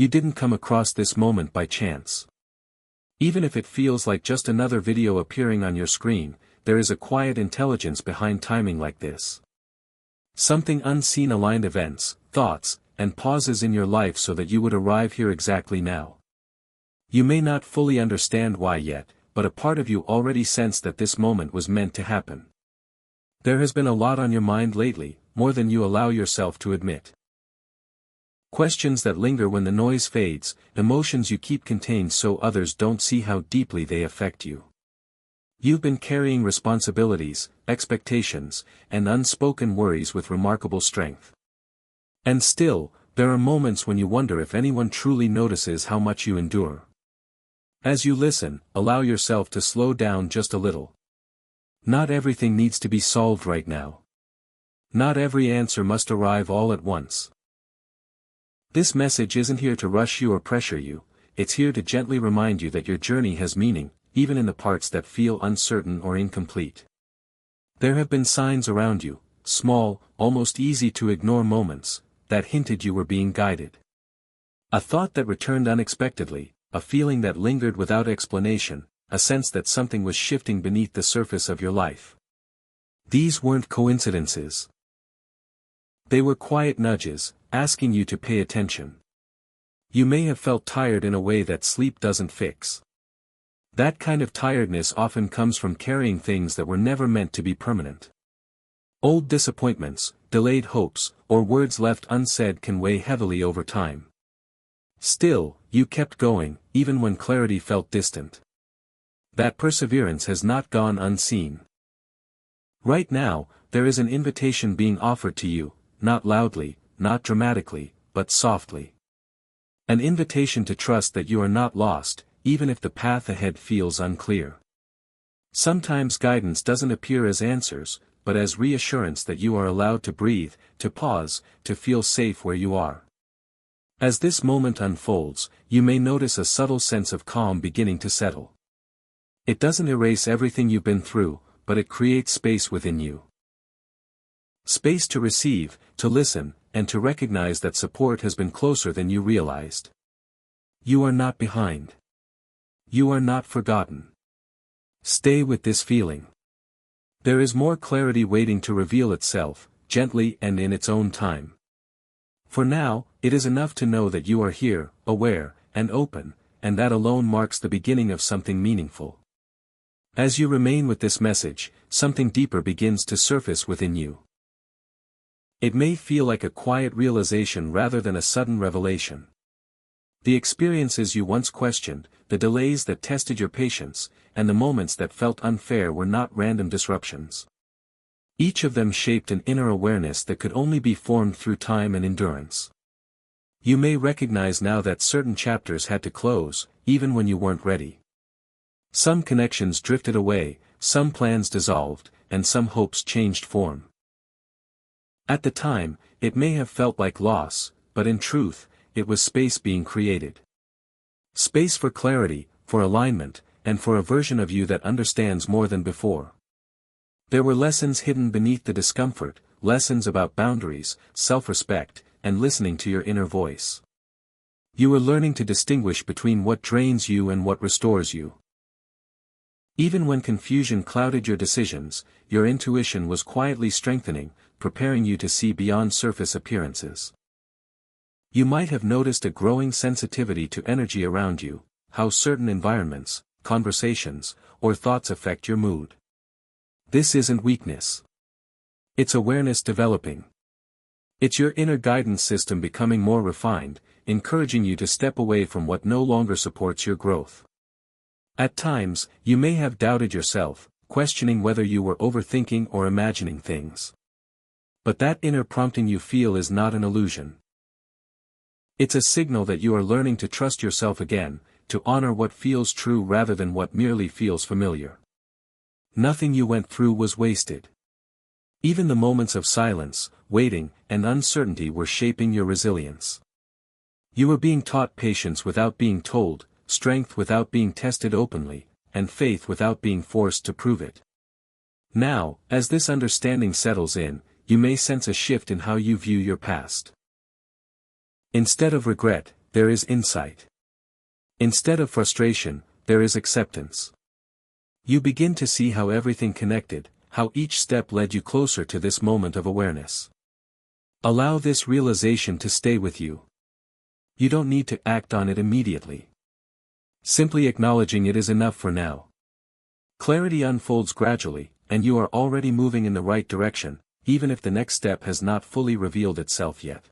You didn't come across this moment by chance. Even if it feels like just another video appearing on your screen, there is a quiet intelligence behind timing like this. Something unseen aligned events, thoughts, and pauses in your life so that you would arrive here exactly now. You may not fully understand why yet, but a part of you already sensed that this moment was meant to happen. There has been a lot on your mind lately, more than you allow yourself to admit. Questions that linger when the noise fades, emotions you keep contained so others don't see how deeply they affect you. You've been carrying responsibilities, expectations, and unspoken worries with remarkable strength. And still, there are moments when you wonder if anyone truly notices how much you endure. As you listen, allow yourself to slow down just a little. Not everything needs to be solved right now. Not every answer must arrive all at once. This message isn't here to rush you or pressure you, it's here to gently remind you that your journey has meaning, even in the parts that feel uncertain or incomplete. There have been signs around you, small, almost easy to ignore moments, that hinted you were being guided. A thought that returned unexpectedly, a feeling that lingered without explanation, a sense that something was shifting beneath the surface of your life. These weren't coincidences. They were quiet nudges, asking you to pay attention. You may have felt tired in a way that sleep doesn't fix. That kind of tiredness often comes from carrying things that were never meant to be permanent. Old disappointments, delayed hopes, or words left unsaid can weigh heavily over time. Still, you kept going, even when clarity felt distant. That perseverance has not gone unseen. Right now, there is an invitation being offered to you, not loudly, not dramatically, but softly. An invitation to trust that you are not lost, even if the path ahead feels unclear. Sometimes guidance doesn't appear as answers, but as reassurance that you are allowed to breathe, to pause, to feel safe where you are. As this moment unfolds, you may notice a subtle sense of calm beginning to settle. It doesn't erase everything you've been through, but it creates space within you. Space to receive, to listen, and to recognize that support has been closer than you realized. You are not behind. You are not forgotten. Stay with this feeling. There is more clarity waiting to reveal itself, gently and in its own time. For now, it is enough to know that you are here, aware, and open, and that alone marks the beginning of something meaningful. As you remain with this message, something deeper begins to surface within you. It may feel like a quiet realization rather than a sudden revelation. The experiences you once questioned, the delays that tested your patience, and the moments that felt unfair were not random disruptions. Each of them shaped an inner awareness that could only be formed through time and endurance. You may recognize now that certain chapters had to close, even when you weren't ready. Some connections drifted away, some plans dissolved, and some hopes changed form. At the time, it may have felt like loss, but in truth, it was space being created. Space for clarity, for alignment, and for a version of you that understands more than before. There were lessons hidden beneath the discomfort, lessons about boundaries, self-respect, and listening to your inner voice. You were learning to distinguish between what drains you and what restores you. Even when confusion clouded your decisions, your intuition was quietly strengthening, preparing you to see beyond surface appearances. You might have noticed a growing sensitivity to energy around you, how certain environments, conversations, or thoughts affect your mood. This isn't weakness. It's awareness developing. It's your inner guidance system becoming more refined, encouraging you to step away from what no longer supports your growth. At times, you may have doubted yourself, questioning whether you were overthinking or imagining things. But that inner prompting you feel is not an illusion. It's a signal that you are learning to trust yourself again, to honor what feels true rather than what merely feels familiar. Nothing you went through was wasted. Even the moments of silence, waiting, and uncertainty were shaping your resilience. You were being taught patience without being told, strength without being tested openly, and faith without being forced to prove it. Now, as this understanding settles in, you may sense a shift in how you view your past. Instead of regret, there is insight. Instead of frustration, there is acceptance. You begin to see how everything connected, how each step led you closer to this moment of awareness. Allow this realization to stay with you. You don't need to act on it immediately. Simply acknowledging it is enough for now. Clarity unfolds gradually, and you are already moving in the right direction, even if the next step has not fully revealed itself yet.